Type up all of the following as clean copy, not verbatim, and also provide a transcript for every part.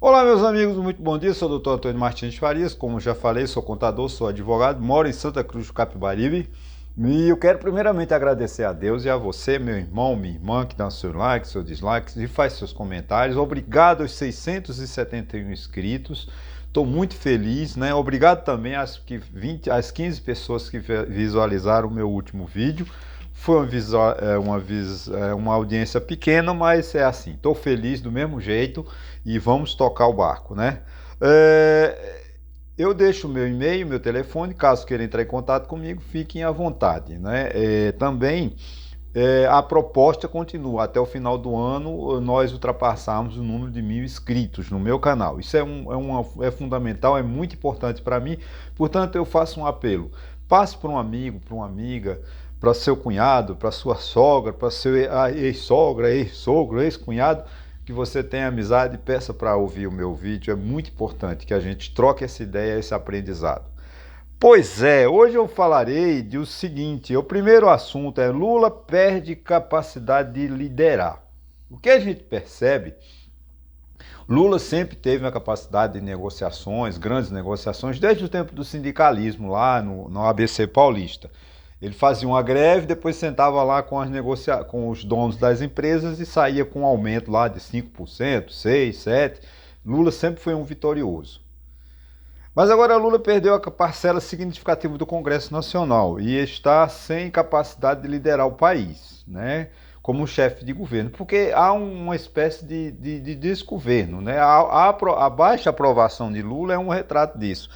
Olá, meus amigos, muito bom dia. Sou o Dr. Antônio Martins Farias. Como já falei, sou contador, sou advogado, moro em Santa Cruz do Capibaribe. E eu quero primeiramente agradecer a Deus e a você, meu irmão, minha irmã, que dá seu like, seu dislike e faz seus comentários. Obrigado aos 671 inscritos. Estou muito feliz, né? Obrigado também às 15 pessoas que visualizaram o meu último vídeo. Foi uma audiência pequena, mas é assim. Estou feliz do mesmo jeito e vamos tocar o barco, né? Eu deixo o meu e-mail, meu telefone, caso queira entrar em contato comigo, fiquem à vontade, né? Também a proposta continua. Até o final do ano, nós ultrapassarmos o número de 1.000 inscritos no meu canal. Isso é fundamental, é muito importante para mim. Portanto, eu faço um apelo. Passe para um amigo, para uma amiga, para seu cunhado, para sua sogra, para seu ex-sogra, ex-sogro, ex-cunhado, que você tenha amizade, peça para ouvir o meu vídeo. É muito importante que a gente troque essa ideia, esse aprendizado. Pois é, hoje eu falarei do seguinte: o primeiro assunto é Lula perde capacidade de liderar. O que a gente percebe, Lula sempre teve uma capacidade de negociações, grandes negociações, desde o tempo do sindicalismo lá no ABC Paulista. Ele fazia uma greve, depois sentava lá com os donos das empresas e saía com um aumento lá de 5%, 6%, 7%. Lula sempre foi um vitorioso. Mas agora Lula perdeu a parcela significativa do Congresso Nacional e está sem capacidade de liderar o país, né? Como chefe de governo, porque há uma espécie de desgoverno, né? A baixa aprovação de Lula é um retrato disso.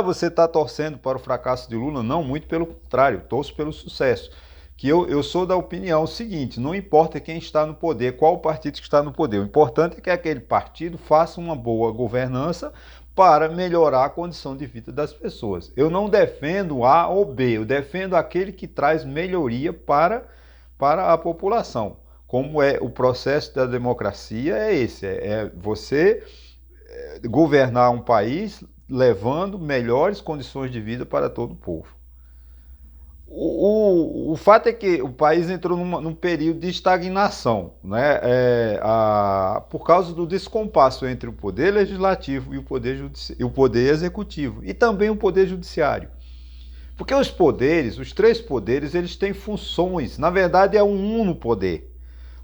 Você está torcendo para o fracasso de Lula? Não, muito pelo contrário, torço pelo sucesso. Que eu sou da opinião seguinte: não importa quem está no poder, qual o partido que está no poder, o importante é que aquele partido faça uma boa governança para melhorar a condição de vida das pessoas. Eu não defendo A ou B, eu defendo aquele que traz melhoria para a população. Como é o processo da democracia, é esse: você governar um país levando melhores condições de vida para todo o povo. O fato é que o país entrou num período de estagnação, né? Por causa do descompasso entre o poder legislativo e o poder executivo, e também o poder judiciário. Porque os três poderes, eles têm funções. Na verdade, é um uno poder.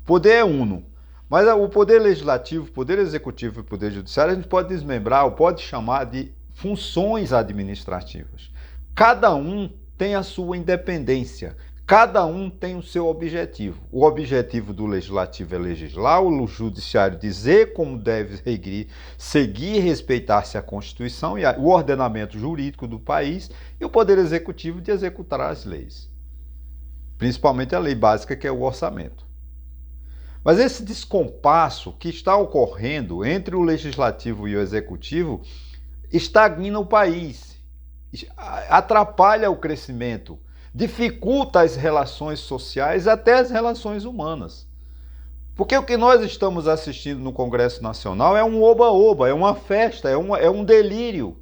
Poder é uno. Mas o poder legislativo, o poder executivo e o poder judiciário, a gente pode desmembrar ou pode chamar de funções administrativas. Cada um tem a sua independência. Cada um tem o seu objetivo. O objetivo do legislativo é legislar, o judiciário dizer como deve seguir e respeitar-se a Constituição e o ordenamento jurídico do país, e o poder executivo de executar as leis. Principalmente a lei básica, que é o orçamento. Mas esse descompasso que está ocorrendo entre o legislativo e o executivo estagna o país, atrapalha o crescimento, dificulta as relações sociais, até as relações humanas. Porque o que nós estamos assistindo no Congresso Nacional é um oba-oba, é uma festa, é um delírio.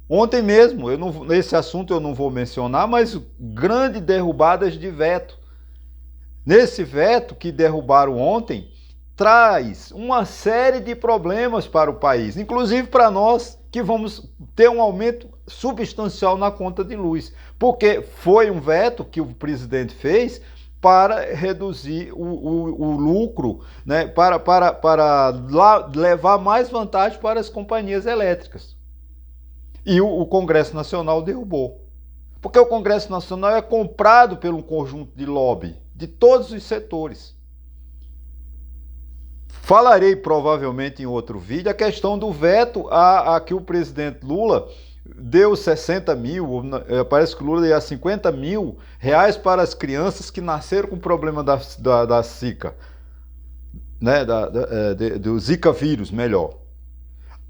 Ontem mesmo, nesse assunto eu não vou mencionar, mas grandes derrubadas de veto. Nesse veto que derrubaram ontem, traz uma série de problemas para o país, inclusive para nós, que vamos ter um aumento substancial na conta de luz, porque foi um veto que o presidente fez para reduzir o lucro, né, para levar mais vantagem para as companhias elétricas. E o Congresso Nacional derrubou. Porque o Congresso Nacional é comprado por um conjunto de lobby de todos os setores. Falarei provavelmente em outro vídeo a questão do veto a que o presidente Lula deu 60 mil, parece que o Lula deu 50 mil reais para as crianças que nasceram com problema da Zika, né, do Zika vírus, melhor.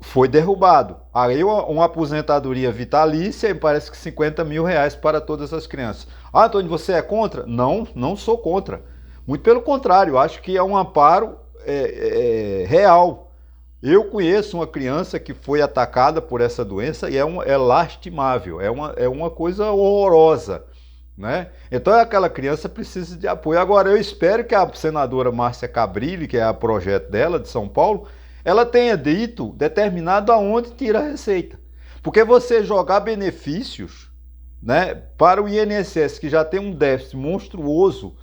Foi derrubado. Aí uma aposentadoria vitalícia e parece que 50 mil reais para todas as crianças. Antônio, você é contra? Não, não sou contra. Muito pelo contrário, acho que é um amparo real. Eu conheço uma criança que foi atacada por essa doença e é lastimável, é uma coisa horrorosa, né? Então aquela criança precisa de apoio. Agora, eu espero que a senadora Márcia Cabrilli, que é o projeto dela, de São Paulo, ela tenha dito, determinado aonde tira a receita. Porque você jogar benefícios, né, para o INSS, que já tem um déficit monstruoso,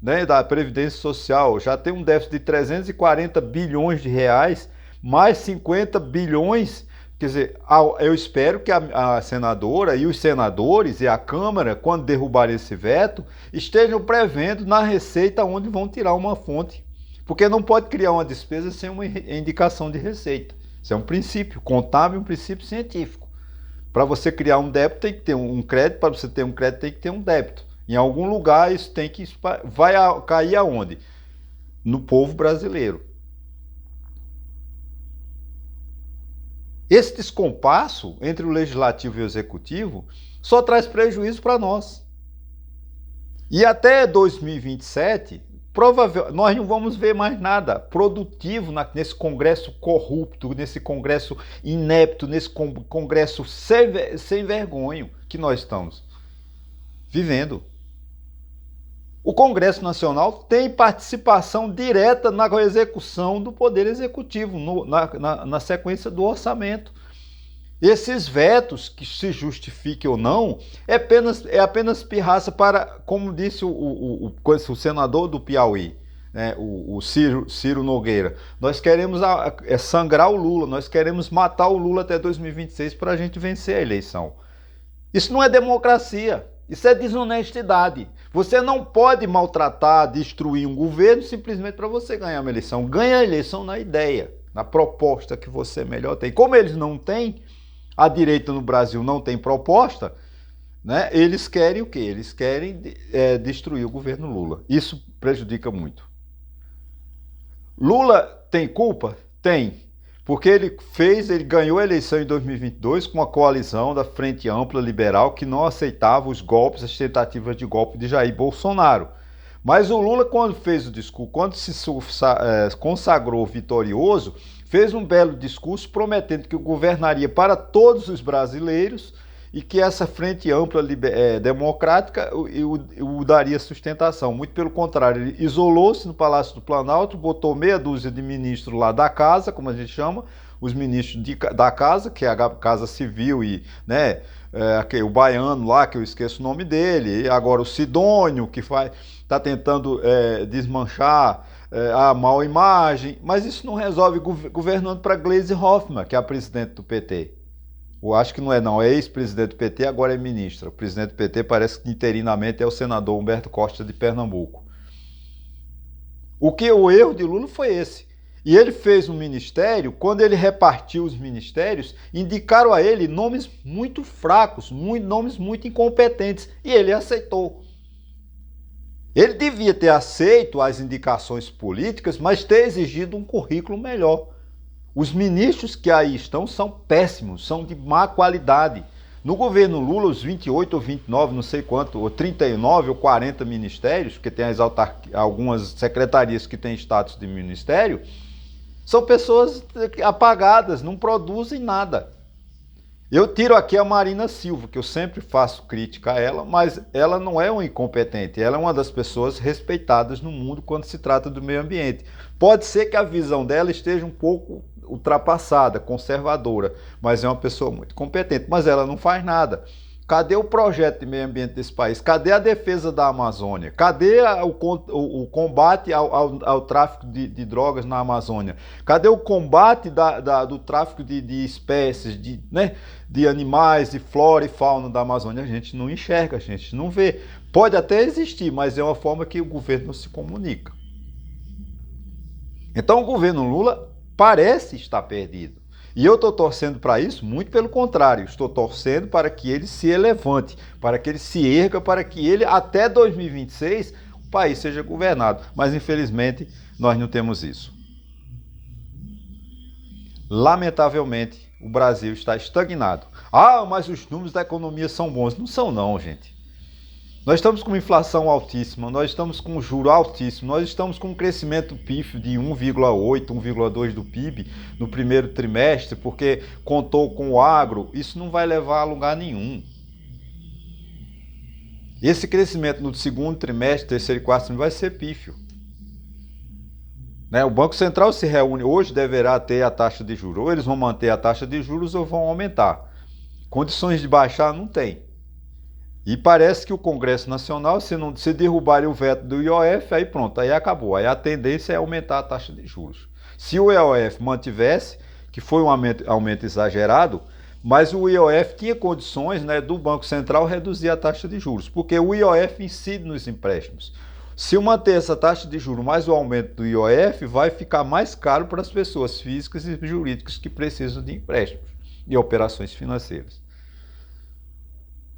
né, da Previdência Social, já tem um déficit de 340 bilhões de reais, mais 50 bilhões. Quer dizer, eu espero que a senadora e os senadores e a Câmara, quando derrubarem esse veto, estejam prevendo na receita onde vão tirar uma fonte. Porque não pode criar uma despesa sem uma indicação de receita. Isso é um princípio contábil, um princípio científico. Para você criar um débito, tem que ter um crédito. Para você ter um crédito, tem que ter um débito. Em algum lugar, isso tem que... Vai cair aonde? No povo brasileiro. Esse descompasso entre o legislativo e o executivo só traz prejuízo para nós. E até 2027, provavelmente, nós não vamos ver mais nada produtivo nesse Congresso corrupto, nesse Congresso inepto, nesse Congresso sem vergonha que nós estamos vivendo. O Congresso Nacional tem participação direta na execução do Poder Executivo, na sequência do orçamento. Esses vetos, que se justifiquem ou não, é apenas pirraça para, como disse o senador do Piauí, né, o Ciro Nogueira, nós queremos sangrar o Lula, nós queremos matar o Lula até 2026 para a gente vencer a eleição. Isso não é democracia. Isso é desonestidade. Você não pode maltratar, destruir um governo simplesmente para você ganhar uma eleição. Ganha a eleição na ideia, na proposta que você melhor tem. Como eles não têm, a direita no Brasil não tem proposta, né? Eles querem o quê? Eles querem destruir o governo Lula. Isso prejudica muito. Lula tem culpa? Tem. Porque ele ganhou a eleição em 2022 com a coalizão da Frente Ampla Liberal que não aceitava os golpes, as tentativas de golpe de Jair Bolsonaro. Mas o Lula, quando fez o discurso, quando se consagrou vitorioso, fez um belo discurso prometendo que governaria para todos os brasileiros e que essa Frente Ampla Democrática o daria sustentação. Muito pelo contrário, ele isolou-se no Palácio do Planalto, botou meia dúzia de ministros lá da casa, como a gente chama, os ministros da casa, que é a Casa Civil, e né, o baiano lá, que eu esqueço o nome dele, e agora o Sidônio, que está tentando desmanchar a má imagem, mas isso não resolve governando para Gleisi Hoffmann, que é a presidente do PT. Eu acho que não, é ex-presidente do PT, agora é ministra. O presidente do PT parece que interinamente é o senador Humberto Costa de Pernambuco. O erro de Lula foi esse. E ele fez um ministério, quando ele repartiu os ministérios, indicaram a ele nomes muito fracos, nomes muito incompetentes, e ele aceitou. Ele devia ter aceito as indicações políticas, mas ter exigido um currículo melhor. Os ministros que aí estão são péssimos, são de má qualidade. No governo Lula, os 28 ou 29, não sei quanto, ou 39 ou 40 ministérios, porque tem algumas secretarias que têm status de ministério, são pessoas apagadas, não produzem nada. Eu tiro aqui a Marina Silva, que eu sempre faço crítica a ela, mas ela não é uma incompetente, ela é uma das pessoas respeitadas no mundo quando se trata do meio ambiente. Pode ser que a visão dela esteja um pouco ultrapassada, conservadora, mas é uma pessoa muito competente, mas ela não faz nada. Cadê o projeto de meio ambiente desse país? Cadê a defesa da Amazônia? Cadê o combate ao tráfico de drogas na Amazônia? Cadê o combate do tráfico de espécies, de animais, de flora e fauna da Amazônia? A gente não enxerga, a gente não vê. Pode até existir, mas é uma forma que o governo não se comunica. Então o governo Lula parece estar perdido. E eu estou torcendo para isso, muito pelo contrário, estou torcendo para que ele se elevante, para que ele se erga, para que ele, até 2026, o país seja governado. Mas, infelizmente, nós não temos isso. Lamentavelmente, o Brasil está estagnado. Ah, mas os números da economia são bons. Não são não, gente. Nós estamos com uma inflação altíssima, nós estamos com um juro altíssimo, nós estamos com um crescimento pífio de 1,8, 1,2 do PIB no primeiro trimestre, porque contou com o agro. Isso não vai levar a lugar nenhum. Esse crescimento no segundo trimestre, terceiro e quarto trimestre vai ser pífio. Né? O Banco Central se reúne hoje, deverá ter a taxa de juros. Ou eles vão manter a taxa de juros ou vão aumentar. Condições de baixar não tem. E parece que o Congresso Nacional, se derrubarem o veto do IOF, aí pronto, aí acabou. Aí a tendência é aumentar a taxa de juros. Se o IOF mantivesse, que foi um aumento exagerado, mas o IOF tinha condições, né, do Banco Central reduzir a taxa de juros, porque o IOF incide nos empréstimos. Se eu manter essa taxa de juros mais o aumento do IOF, vai ficar mais caro para as pessoas físicas e jurídicas que precisam de empréstimos e operações financeiras.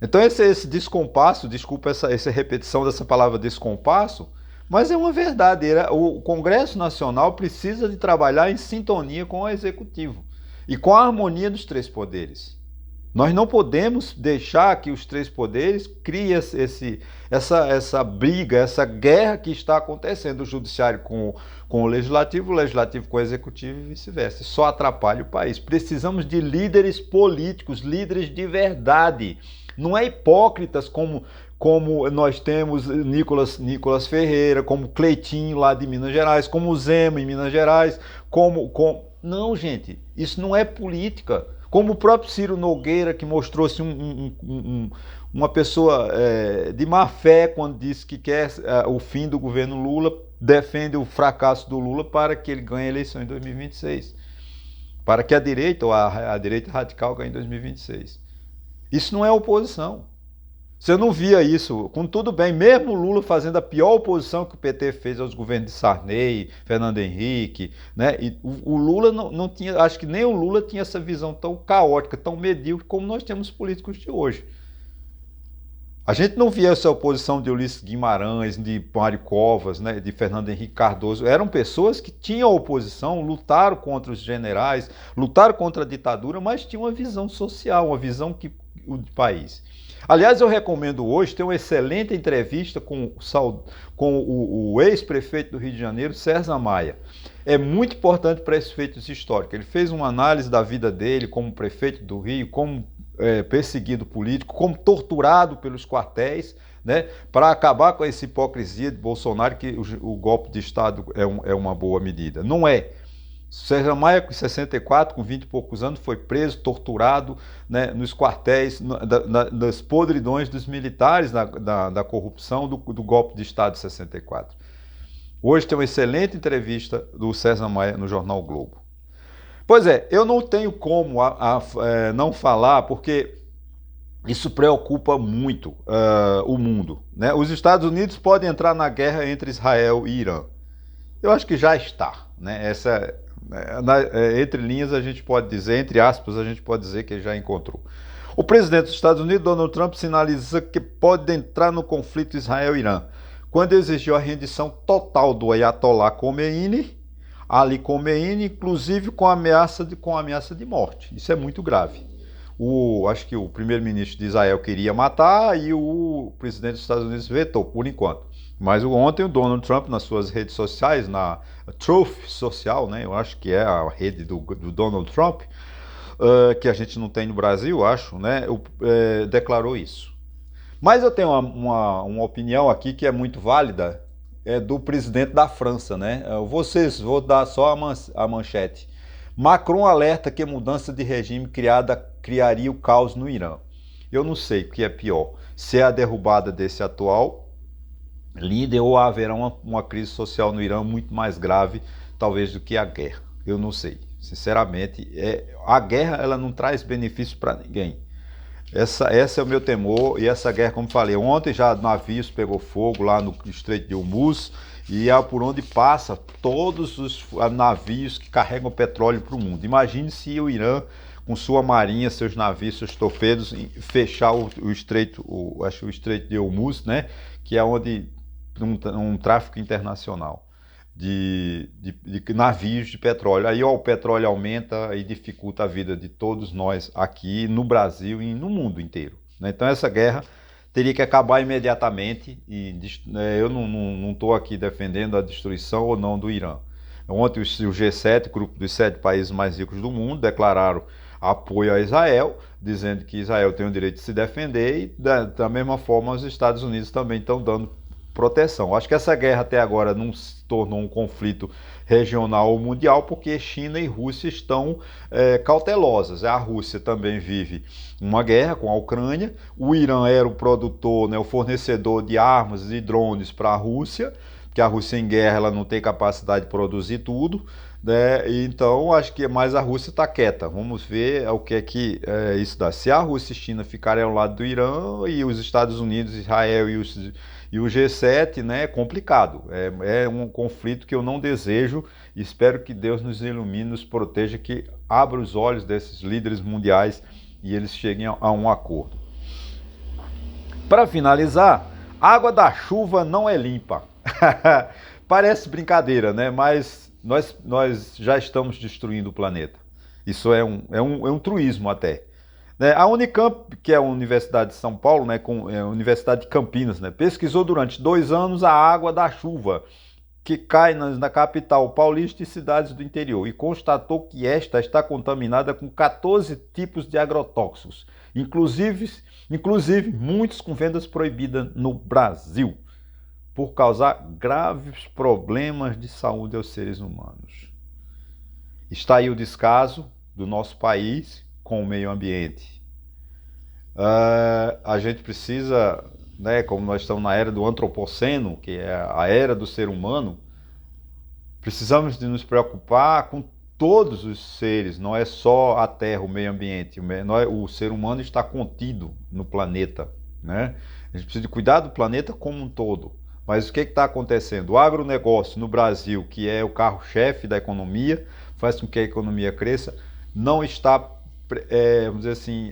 Então esse descompasso, desculpa essa repetição dessa palavra descompasso, mas é uma verdade. O Congresso Nacional precisa de trabalhar em sintonia com o Executivo e com a harmonia dos três poderes. Nós não podemos deixar que os três poderes criem essa briga, essa guerra que está acontecendo, o Judiciário com o Legislativo com o Executivo e vice-versa. Só atrapalha o país. Precisamos de líderes políticos, líderes de verdade. Não é hipócritas como nós temos Nicolas Ferreira, como Cleitinho lá de Minas Gerais, como Zema em Minas Gerais, Não, gente, isso não é política. Como o próprio Ciro Nogueira, que mostrou-se uma pessoa de má fé quando disse que quer o fim do governo Lula, defende o fracasso do Lula para que ele ganhe a eleição em 2026. Para que a direita, ou a direita radical, ganhe em 2026. Isso não é oposição. Você não via isso, com tudo bem, mesmo o Lula fazendo a pior oposição que o PT fez aos governos de Sarney, Fernando Henrique, né? E o Lula não tinha, acho que nem o Lula tinha essa visão tão caótica, tão medíocre como nós temos políticos de hoje. A gente não via essa oposição de Ulisses Guimarães, de Mário Covas, né, de Fernando Henrique Cardoso. Eram pessoas que tinham oposição, lutaram contra os generais, lutaram contra a ditadura, mas tinham uma visão social, uma visão de país. Aliás, eu recomendo hoje, tem uma excelente entrevista com o ex-prefeito do Rio de Janeiro, César Maia. É muito importante para esses feitos históricos. Ele fez uma análise da vida dele como prefeito do Rio, como perseguido político, como torturado pelos quartéis, né, para acabar com essa hipocrisia de Bolsonaro, que o golpe de Estado é uma boa medida. Não é. César Maia, com 64, com 20 e poucos anos, foi preso, torturado, né, nos quartéis, nas podridões dos militares, da corrupção do golpe de Estado de 64. Hoje tem uma excelente entrevista do César Maia no jornal o Globo. Pois é, eu não tenho como não falar, porque isso preocupa muito o mundo, né? Os Estados Unidos podem entrar na guerra entre Israel e Irã. Eu acho que já está, né? Entre linhas a gente pode dizer, entre aspas, a gente pode dizer que ele já encontrou. O presidente dos Estados Unidos, Donald Trump, sinaliza que pode entrar no conflito Israel-Irã, quando exigiu a rendição total do Ayatollah Khomeini, Ali Khomeini, inclusive com ameaça de morte. Isso é muito grave. Acho que o primeiro-ministro de Israel queria matar e o presidente dos Estados Unidos vetou, por enquanto. Mas ontem o Donald Trump, nas suas redes sociais, na Truth Social, né, eu acho que é a rede do Donald Trump, que a gente não tem no Brasil, acho, né, declarou isso. Mas eu tenho uma opinião aqui que é muito válida, do presidente da França, né? Vou dar só a manchete. Macron alerta que mudança de regime criaria o caos no Irã. Eu não sei o que é pior, se é a derrubada desse atual líder ou haverá uma crise social no Irã muito mais grave, talvez, do que a guerra. Eu não sei. Sinceramente, a guerra ela não traz benefício para ninguém. Esse é o meu temor, e essa guerra, como falei, ontem já navios pegou fogo lá no Estreito de Hormuz, e é por onde passa todos os navios que carregam petróleo para o mundo. Imagine se o Irã, com sua marinha, seus navios, seus torpedos, fechar o Estreito de Hormuz, né, que é onde um tráfico internacional de navios de petróleo. Aí o petróleo aumenta e dificulta a vida de todos nós aqui no Brasil e no mundo inteiro, né? Então essa guerra teria que acabar imediatamente e eu não estou aqui defendendo a destruição ou não do Irã. Ontem o G7, grupo dos 7 países mais ricos do mundo, declararam apoio a Israel, dizendo que Israel tem o direito de se defender e da mesma forma os Estados Unidos também estão dando proteção. Acho que essa guerra até agora não se tornou um conflito regional ou mundial, porque China e Rússia estão cautelosas. A Rússia também vive uma guerra com a Ucrânia, o Irã era o produtor, né, o fornecedor de armas e drones para a Rússia, porque a Rússia em guerra ela não tem capacidade de produzir tudo, né? Então acho que mais a Rússia está quieta. Vamos ver o que é que isso dá. Se a Rússia e a China ficarem ao lado do Irã e os Estados Unidos, Israel e o G7, né, é complicado. É um conflito que eu não desejo. Espero que Deus nos ilumine, nos proteja, que abra os olhos desses líderes mundiais e eles cheguem a um acordo. Para finalizar, a água da chuva não é limpa. Parece brincadeira, né? Mas nós já estamos destruindo o planeta. Isso é um truísmo até. Né? A Unicamp, que é a Universidade de São Paulo, né, a Universidade de Campinas, né, pesquisou durante 2 anos a água da chuva que cai na capital paulista e cidades do interior e constatou que esta está contaminada com 14 tipos de agrotóxicos, inclusive muitos com vendas proibidas no Brasil, por causar graves problemas de saúde aos seres humanos. Está aí o descaso do nosso país com o meio ambiente. A gente precisa, né, como nós estamos na era do antropoceno, que é a era do ser humano, precisamos de nos preocupar com todos os seres, não é só a Terra, o meio ambiente. O ser humano está contido no planeta, né? A gente precisa de cuidar do planeta como um todo. Mas o que está acontecendo? O agronegócio no Brasil, que é o carro-chefe da economia, faz com que a economia cresça, não está, vamos dizer assim,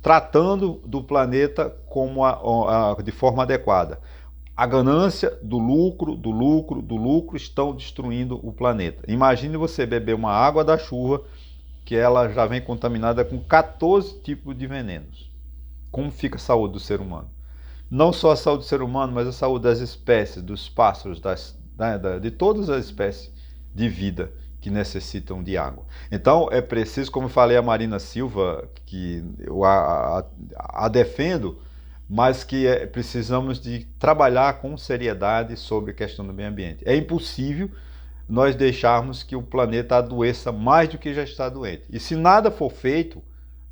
tratando do planeta como de forma adequada. A ganância do lucro estão destruindo o planeta. Imagine você beber uma água da chuva que ela já vem contaminada com 14 tipos de venenos. Como fica a saúde do ser humano? Não só a saúde do ser humano, mas a saúde das espécies, dos pássaros, de todas as espécies de vida que necessitam de água. Então é preciso, como eu falei a Marina Silva, que eu a defendo, mas que precisamos de trabalhar com seriedade sobre a questão do meio ambiente. É impossível nós deixarmos que o planeta adoeça mais do que já está doente. E se nada for feito,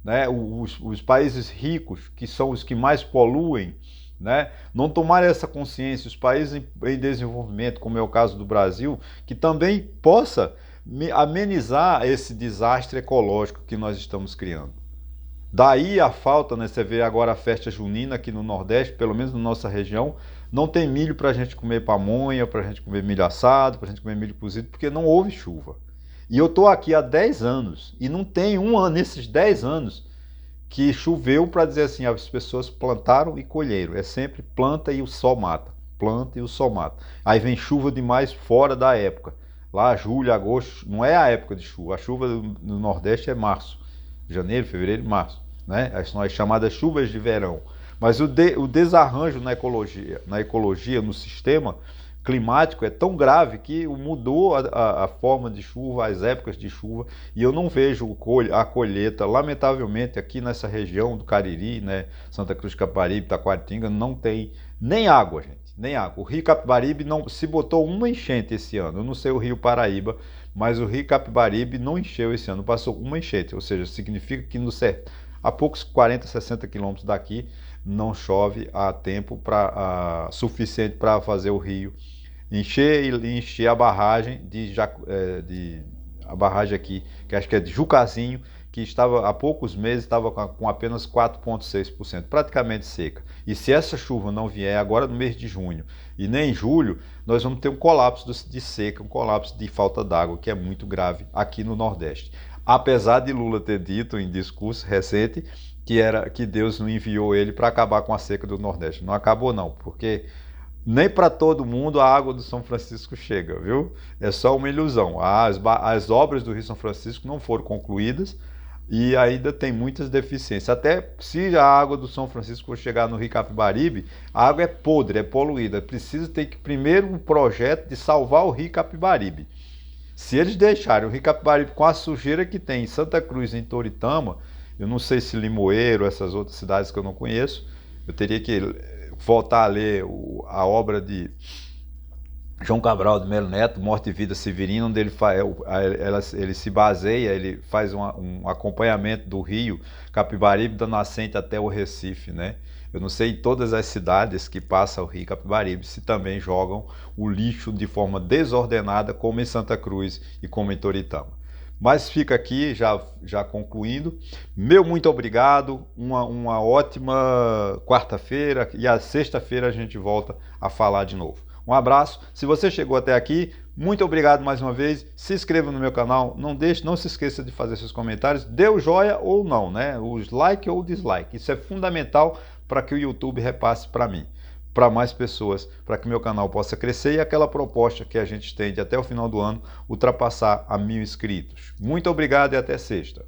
né, os países ricos, que são os que mais poluem, né, não tomarem essa consciência, os países em desenvolvimento, como é o caso do Brasil, que também possa amenizar esse desastre ecológico que nós estamos criando. Daí a falta, né? Você vê agora a festa junina aqui no Nordeste, pelo menos na nossa região, não tem milho para a gente comer pamonha, para a gente comer milho assado, para a gente comer milho cozido, porque não houve chuva. E eu estou aqui há 10 anos e não tem um ano nesses 10 anos que choveu para dizer assim, as pessoas plantaram e colheram. É sempre planta e o sol mata, planta e o sol mata. Aí vem chuva demais fora da época. Lá julho, agosto, não é a época de chuva. A chuva no Nordeste é março, janeiro, fevereiro e março, né? As chamadas chuvas de verão. Mas o desarranjo na ecologia, no sistema climático é tão grave que mudou a forma de chuva, as épocas de chuva, e eu não vejo a colheita, lamentavelmente, aqui nessa região do Cariri, né, Santa Cruz de Capibaribe, Taquaritinga, não tem nem água, gente. Nem água. O Rio Capibaribe não se botou uma enchente esse ano. Eu não sei o Rio Paraíba, mas o Rio Capibaribe não encheu esse ano, passou uma enchente. Ou seja, significa que a poucos 40, 60 quilômetros daqui não chove a tempo suficiente para fazer o rio encher e encher a barragem a barragem aqui, que acho que é de Jucazinho, que estava há poucos meses estava com apenas 4,6%, praticamente seca. E se essa chuva não vier agora no mês de junho e nem em julho, nós vamos ter um colapso de seca, um colapso de falta d'água, que é muito grave aqui no Nordeste. Apesar de Lula ter dito em discurso recente que Deus não enviou ele para acabar com a seca do Nordeste. Não acabou não, porque nem para todo mundo a água do São Francisco chega, viu? É só uma ilusão. As obras do Rio São Francisco não foram concluídas, e ainda tem muitas deficiências. Até se a água do São Francisco for chegar no Rio Capibaribe, a água é podre, é poluída. Precisa ter primeiro um projeto de salvar o Rio Capibaribe. Se eles deixarem o Rio Capibaribe com a sujeira que tem em Santa Cruz, em Toritama, eu não sei se Limoeiro, essas outras cidades que eu não conheço, eu teria que voltar a ler a obra João Cabral de Melo Neto, Morte e Vida Severina, onde ele se baseia, ele faz um acompanhamento do rio Capibaribe, da nascente até o Recife, né? Eu não sei em todas as cidades que passa o rio Capibaribe se também jogam o lixo de forma desordenada, como em Santa Cruz e como em Toritama. Mas fica aqui, já concluindo. Meu muito obrigado, uma ótima quarta-feira e a sexta-feira a gente volta a falar de novo. Um abraço. Se você chegou até aqui, muito obrigado mais uma vez. Se inscreva no meu canal. Não se esqueça de fazer seus comentários. Dê o joia ou não, né? O like ou o dislike. Isso é fundamental para que o YouTube repasse para mim, para mais pessoas, para que meu canal possa crescer e aquela proposta que a gente tem de até o final do ano ultrapassar a 1000 inscritos. Muito obrigado e até sexta.